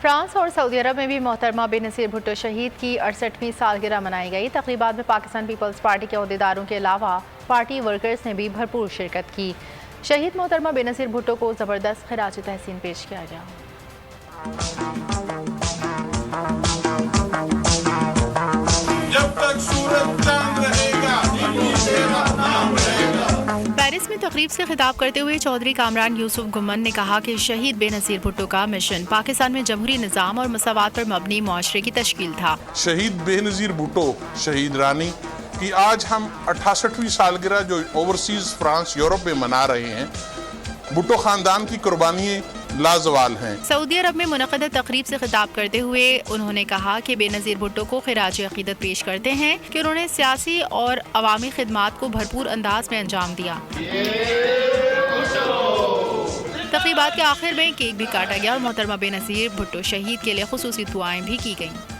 France اور سعودی عرب میں بھی محترمہ بے نظیر بھٹو شہید کی 68ویں سالگرہ منائی گئی۔ تقریبات میں پاکستان پیپلز پارٹی کے عہدیداروں کے علاوہ پارٹی ورکرز نے بھی بھرپور شرکت کی۔ شہید محترمہ بے نظیر بھٹو کو زبردست خراج تحسین پیش کیا گیا۔ جب تک سورج چاند رہے گا تیرا نام رہے گا۔ پیرس میں تقریب سے خطاب کرتے ہوئے چودھری کامران یوسف گمن نے کہا کہ شہید بے نظیر بھٹو کا مشن پاکستان میں جمہوری نظام اور مساوات پر مبنی معاشرے کی تشکیل تھا۔ شہید بے نظیر بھٹو شہید رانی کی آج ہم 68ویں سالگرہ جو اوورسیز فرانس یورپ میں منا رہے ہیں، بھٹو خاندان کی قربانیاں لازوال ہیں۔ سعودی عرب میں منعقدہ تقریب سے خطاب کرتے ہوئے انہوں نے کہا کہ بے نظیر بھٹو کو خراج عقیدت پیش کرتے ہیں کہ انہوں نے سیاسی اور عوامی خدمات کو بھرپور انداز میں انجام دیا۔ تقریبات کے آخر میں کیک بھی کاٹا گیا اور محترمہ بے نظیر بھٹو شہید کے لیے خصوصی دعائیں بھی کی گئیں۔